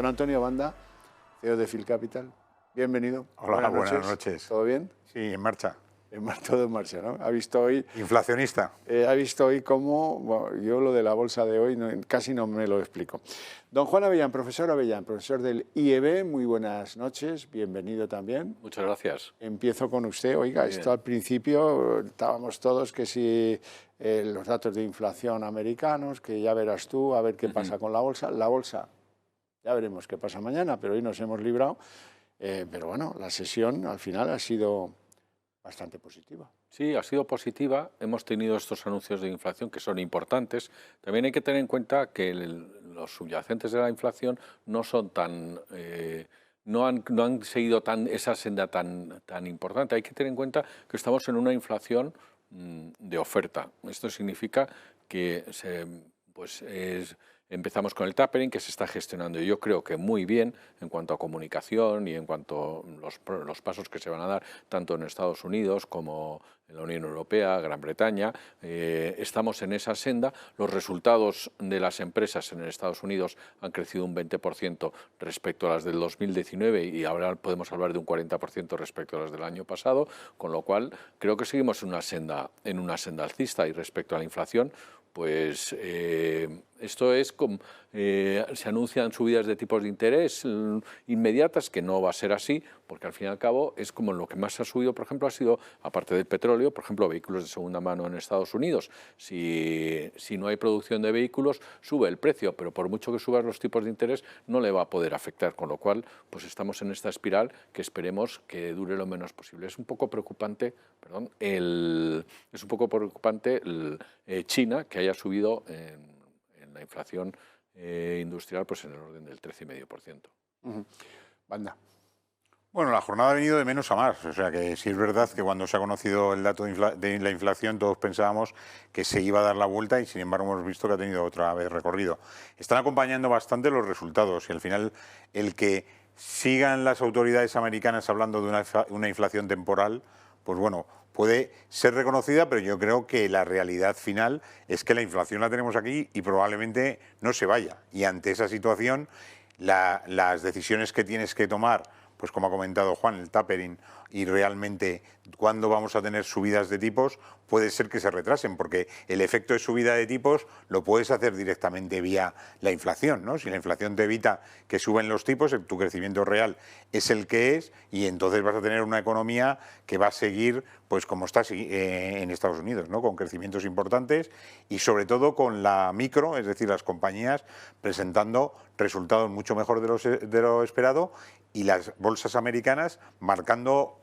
Don Antonio Banda, CEO de Phil Capital. Bienvenido. Hola, buenas noches. ¿Todo bien? Sí, en marcha. Todo en marcha, ¿no? Ha visto hoy... Inflacionista. Ha visto hoy cómo... Bueno, yo lo de la bolsa de hoy casi no me lo explico. Don Juan Avellán, profesor del IEB, muy buenas noches, bienvenido también. Muchas gracias. Empiezo con usted. Oiga, esto al principio estábamos todos que si los datos de inflación americanos, que ya verás tú, a ver qué pasa con la bolsa. La bolsa, ya veremos qué pasa mañana, pero hoy nos hemos librado. Pero bueno, la sesión al final ha sido bastante positiva. Sí, ha sido positiva. Hemos tenido estos anuncios de inflación que son importantes. También hay que tener en cuenta que los subyacentes de la inflación no son tan... no han seguido esa senda tan importante. Hay que tener en cuenta que estamos en una inflación de oferta. Esto significa que empezamos con el tapering, que se está gestionando, yo creo que muy bien en cuanto a comunicación y en cuanto a los pasos que se van a dar tanto en Estados Unidos como en la Unión Europea, Gran Bretaña. Estamos en esa senda. Los resultados de las empresas en Estados Unidos han crecido un 20% respecto a las del 2019 y ahora podemos hablar de un 40% respecto a las del año pasado, con lo cual creo que seguimos en una senda alcista. Y respecto a la inflación, pues esto es como se anuncian subidas de tipos de interés inmediatas, que no va a ser así, porque al fin y al cabo es como lo que más ha subido, por ejemplo, ha sido, aparte del petróleo, por ejemplo, vehículos de segunda mano en Estados Unidos. Si no hay producción de vehículos, sube el precio, pero por mucho que suban los tipos de interés, no le va a poder afectar, con lo cual pues estamos en esta espiral que esperemos que dure lo menos posible. Es un poco preocupante, China, que haya subido en la inflación industrial pues en el orden del 13,5%. Banda. Bueno, la jornada ha venido de menos a más, o sea que sí es verdad que cuando se ha conocido el dato de la inflación todos pensábamos que se iba a dar la vuelta y sin embargo hemos visto que ha tenido otra vez recorrido. Están acompañando bastante los resultados y al final el que sigan las autoridades americanas hablando de una inflación temporal, pues bueno, puede ser reconocida, pero yo creo que la realidad final es que la inflación la tenemos aquí y probablemente no se vaya. Y ante esa situación, las decisiones que tienes que tomar, pues como ha comentado Juan, el tapering y realmente cuándo vamos a tener subidas de tipos, puede ser que se retrasen, porque el efecto de subida de tipos lo puedes hacer directamente vía la inflación, ¿no? Si la inflación te evita que suben los tipos, tu crecimiento real es el que es y entonces vas a tener una economía que va a seguir pues como está en Estados Unidos, ¿no? Con crecimientos importantes y sobre todo con la micro, es decir, las compañías presentando resultados mucho mejor de lo esperado y las bolsas americanas marcando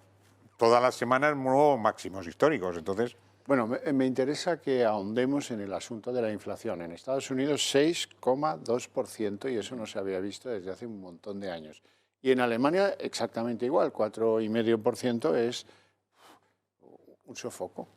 todas las semanas nuevos máximos históricos. Entonces, bueno, me interesa que ahondemos en el asunto de la inflación. En Estados Unidos 6,2% y eso no se había visto desde hace un montón de años. Y en Alemania exactamente igual, 4,5% es un sofoco.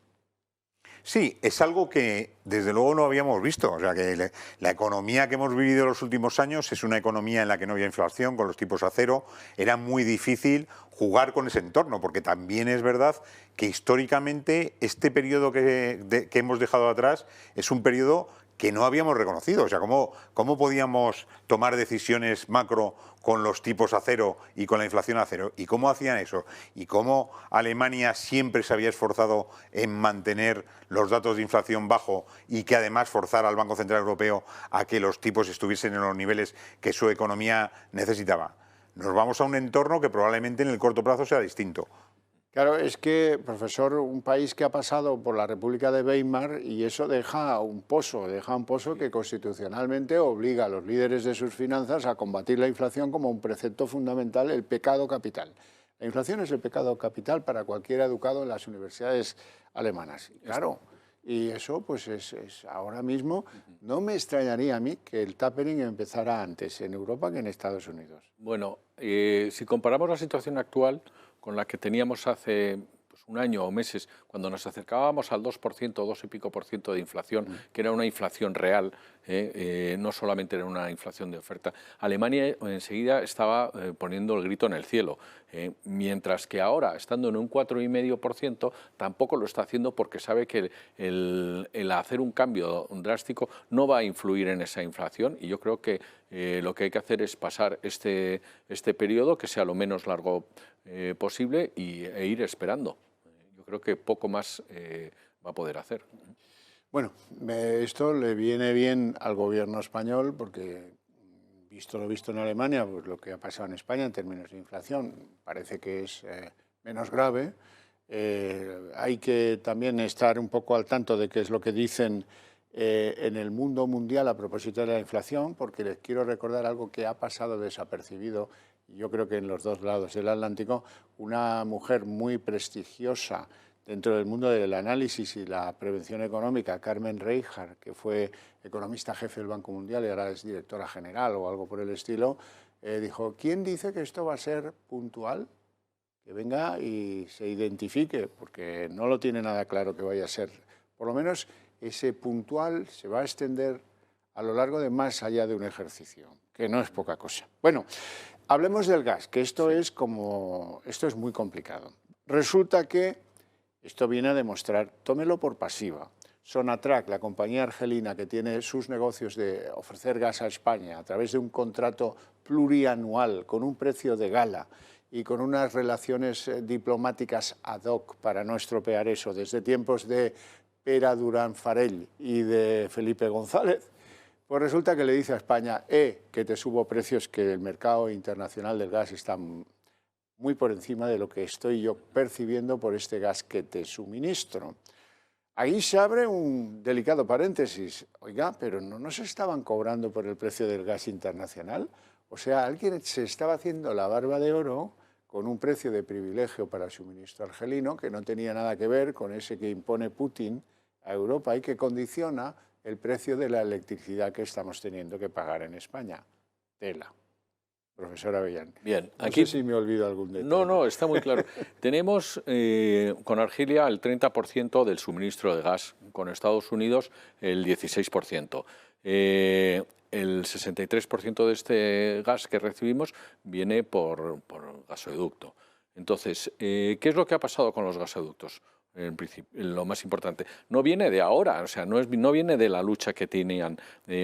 Sí, es algo que desde luego no habíamos visto. O sea, que la economía que hemos vivido en los últimos años es una economía en la que no había inflación, con los tipos a cero. Era muy difícil jugar con ese entorno, porque también es verdad que históricamente este periodo que hemos dejado atrás es un periodo que no habíamos reconocido. O sea, ¿cómo podíamos tomar decisiones macro con los tipos a cero y con la inflación a cero? ¿Y cómo hacían eso? ¿Y cómo Alemania siempre se había esforzado en mantener los datos de inflación bajo y que además forzara al Banco Central Europeo a que los tipos estuviesen en los niveles que su economía necesitaba? Nos vamos a un entorno que probablemente en el corto plazo sea distinto. Claro, es que, profesor, un país que ha pasado por la República de Weimar y eso deja un pozo que constitucionalmente obliga a los líderes de sus finanzas a combatir la inflación como un precepto fundamental, el pecado capital. La inflación es el pecado capital para cualquier educado en las universidades alemanas. Claro, y eso pues es ahora mismo, no me extrañaría a mí que el tapering empezara antes en Europa que en Estados Unidos. Bueno, si comparamos la situación actual con la que teníamos hace un año o meses, cuando nos acercábamos al 2%, 2 y pico por ciento de inflación, que era una inflación real, no solamente era una inflación de oferta, Alemania enseguida estaba poniendo el grito en el cielo. Mientras que ahora, estando en un 4,5%, tampoco lo está haciendo porque sabe que el hacer un cambio drástico no va a influir en esa inflación, y yo creo que lo que hay que hacer es pasar este periodo, que sea lo menos largo posible, e ir esperando. Yo creo que poco más va a poder hacer. Bueno, esto le viene bien al gobierno español porque, visto lo visto en Alemania, pues lo que ha pasado en España en términos de inflación parece que es menos grave. Hay que también estar un poco al tanto de qué es lo que dicen en el mundo mundial a propósito de la inflación, porque les quiero recordar algo que ha pasado desapercibido, y yo creo que en los dos lados del Atlántico. Una mujer muy prestigiosa dentro del mundo del análisis y la prevención económica, Carmen Reinhart, que fue economista jefe del Banco Mundial y ahora es directora general o algo por el estilo, dijo: ¿quién dice que esto va a ser puntual? Que venga y se identifique, porque no lo tiene nada claro que vaya a ser. Por lo menos ese puntual se va a extender a lo largo de más allá de un ejercicio, que no es poca cosa. Bueno, hablemos del gas, que esto es muy complicado. Resulta que esto viene a demostrar, tómelo por pasiva, Sonatrach, la compañía argelina que tiene sus negocios de ofrecer gas a España a través de un contrato plurianual con un precio de gala y con unas relaciones diplomáticas ad hoc para no estropear eso, desde tiempos de Pera Durán Farell y de Felipe González, pues resulta que le dice a España: que te subo precios, que el mercado internacional del gas está muy por encima de lo que estoy yo percibiendo por este gas que te suministro. Ahí se abre un delicado paréntesis. Oiga, pero ¿no nos estaban cobrando por el precio del gas internacional? O sea, alguien se estaba haciendo la barba de oro con un precio de privilegio para el suministro argelino que no tenía nada que ver con ese que impone Putin a Europa y que condiciona el precio de la electricidad que estamos teniendo que pagar en España. Tela. Profesor Avellán. Bien, no aquí sé si me olvido algún detalle. No, está muy claro. Tenemos con Argelia el 30% del suministro de gas, con Estados Unidos el 16%. El 63% de este gas que recibimos viene por gasoducto. Entonces, ¿qué es lo que ha pasado con los gasoductos? En principio, lo más importante, no viene de ahora, o sea, no viene de la lucha que tenían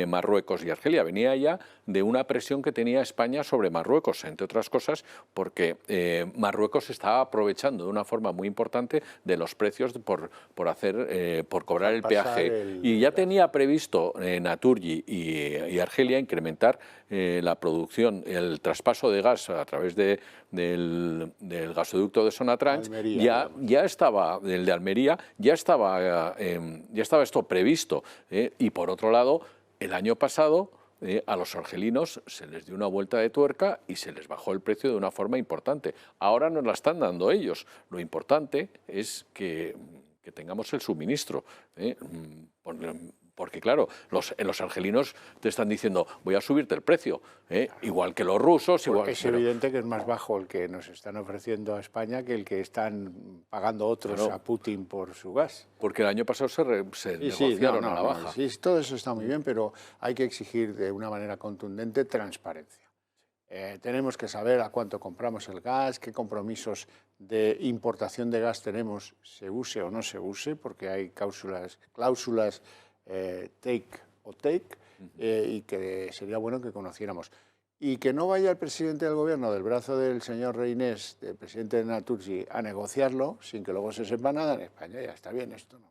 Marruecos y Argelia, venía ya de una presión que tenía España sobre Marruecos, entre otras cosas porque Marruecos estaba aprovechando de una forma muy importante de los precios por cobrar el peaje, y ya tenía previsto Naturgy y Argelia incrementar la producción, el traspaso de gas a través del gasoducto de Sonatrach. Ya estaba el de Almería, ya estaba esto previsto, y por otro lado, el año pasado a los argelinos se les dio una vuelta de tuerca y se les bajó el precio de una forma importante. Ahora nos la están dando ellos. Lo importante es que tengamos el suministro, porque claro, los argelinos te están diciendo: voy a subirte el precio, igual que los rusos. Es evidente que es más bajo el que nos están ofreciendo a España que el que están pagando otros a Putin por su gas. Porque el año pasado se negociaron a la baja. Sí, todo eso está muy bien, pero hay que exigir de una manera contundente transparencia. Tenemos que saber a cuánto compramos el gas, qué compromisos de importación de gas tenemos, se use o no se use, porque hay cláusulas take o take, y que sería bueno que conociéramos. Y que no vaya el presidente del gobierno del brazo del señor Reinés, del presidente de Naturgy, a negociarlo sin que luego se sepa nada en España. Ya está bien esto, ¿no?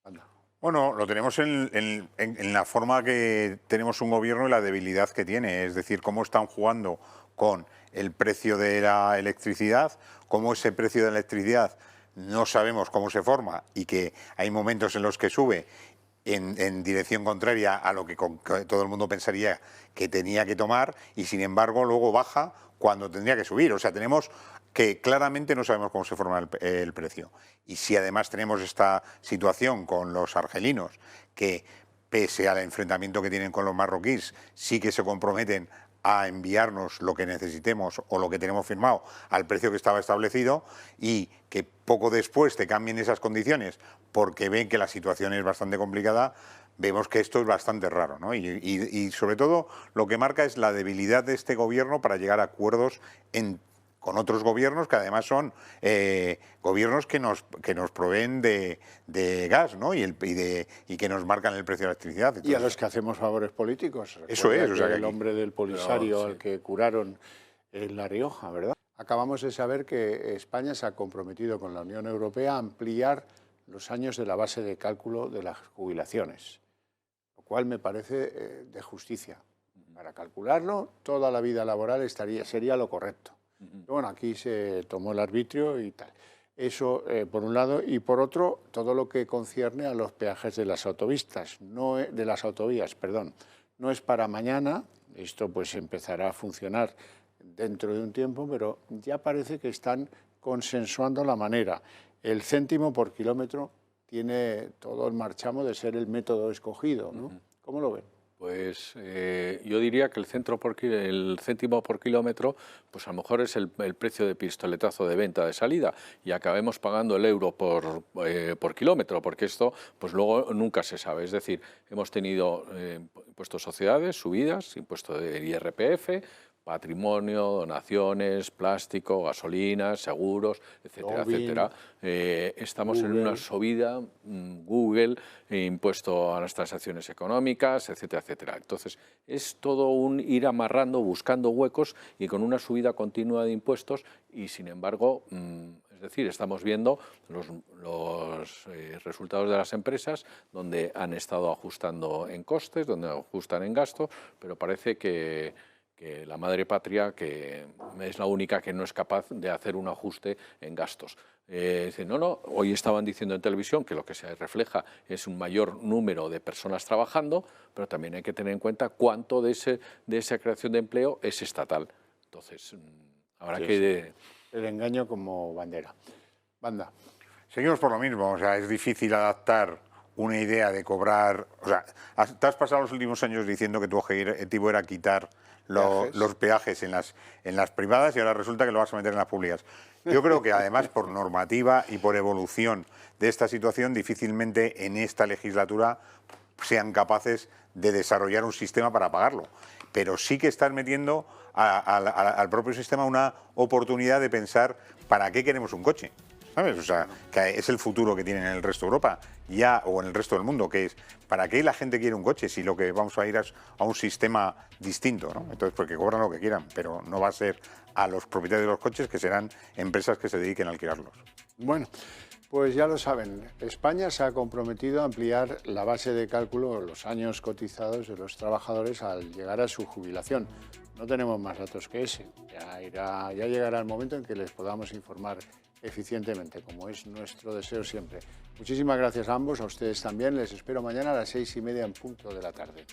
Anda. Bueno, lo tenemos en la forma que tenemos un gobierno y la debilidad que tiene, es decir, cómo están jugando con el precio de la electricidad, cómo ese precio de la electricidad no sabemos cómo se forma y que hay momentos en los que sube en dirección contraria a lo que todo el mundo pensaría que tenía que tomar, y sin embargo luego baja cuando tendría que subir. O sea, tenemos que claramente no sabemos cómo se forma el precio. Y si además tenemos esta situación con los argelinos, que pese al enfrentamiento que tienen con los marroquíes, sí que se comprometen a enviarnos lo que necesitemos o lo que tenemos firmado al precio que estaba establecido, y que poco después te cambien esas condiciones porque ven que la situación es bastante complicada, vemos que esto es bastante raro, ¿no? Y sobre todo lo que marca es la debilidad de este gobierno para llegar a acuerdos en con otros gobiernos que además son gobiernos que nos proveen de gas, ¿no? y que nos marcan el precio de la electricidad. Entonces, y a los que hacemos favores políticos. Eso es. O sea, el hombre del Polisario al que curaron en La Rioja, ¿verdad? Acabamos de saber que España se ha comprometido con la Unión Europea a ampliar los años de la base de cálculo de las jubilaciones, lo cual me parece de justicia. Para calcularlo, toda la vida laboral sería lo correcto. Bueno, aquí se tomó el arbitrio y tal. Eso por un lado, y por otro, todo lo que concierne a los peajes de las autopistas, de las autovías, perdón. No es para mañana, esto pues empezará a funcionar dentro de un tiempo, pero ya parece que están consensuando la manera. El céntimo por kilómetro tiene todo el marchamo de ser el método escogido, ¿no? ¿Cómo lo ven? Pues yo diría que el céntimo por kilómetro, pues a lo mejor es el precio de pistoletazo de venta de salida y acabemos pagando el euro por kilómetro, porque esto pues luego nunca se sabe. Es decir, hemos tenido impuestos sociedades, subidas, impuesto de IRPF, patrimonio, donaciones, plástico, gasolinas, seguros, etcétera, etcétera. Estamos en una subida, Google, impuesto a las transacciones económicas, etcétera, etcétera. Entonces, es todo un ir amarrando, buscando huecos y con una subida continua de impuestos y, sin embargo, es decir, estamos viendo los resultados de las empresas donde han estado ajustando en costes, donde ajustan en gastos, pero parece que la madre patria que es la única que no es capaz de hacer un ajuste en gastos. Dice, no, hoy estaban diciendo en televisión que lo que se refleja es un mayor número de personas trabajando, pero también hay que tener en cuenta cuánto de esa creación de empleo es estatal. Entonces, habrá que... El engaño como bandera. Banda. Seguimos por lo mismo, o sea, es difícil adaptar una idea de cobrar... O sea, te has pasado los últimos años diciendo que tu objetivo era quitar los peajes en las privadas y ahora resulta que lo vas a meter en las públicas. Yo creo que además por normativa y por evolución de esta situación difícilmente en esta legislatura sean capaces de desarrollar un sistema para pagarlo. Pero sí que están metiendo al propio sistema una oportunidad de pensar ¿para qué queremos un coche? ¿Sabes? O sea, que es el futuro que tienen en el resto de Europa ya o en el resto del mundo, que es ¿para qué la gente quiere un coche si lo que vamos a ir es a un sistema distinto, ¿no? Entonces, porque cobran lo que quieran, pero no va a ser a los propietarios de los coches, que serán empresas que se dediquen a alquilarlos. Bueno, pues ya lo saben, España se ha comprometido a ampliar la base de cálculo, los años cotizados de los trabajadores al llegar a su jubilación. No tenemos más datos que ese. Ya llegará el momento en que les podamos informar eficientemente, como es nuestro deseo siempre. Muchísimas gracias a ambos, a ustedes también. Les espero mañana a las 6:30 en punto de la tarde.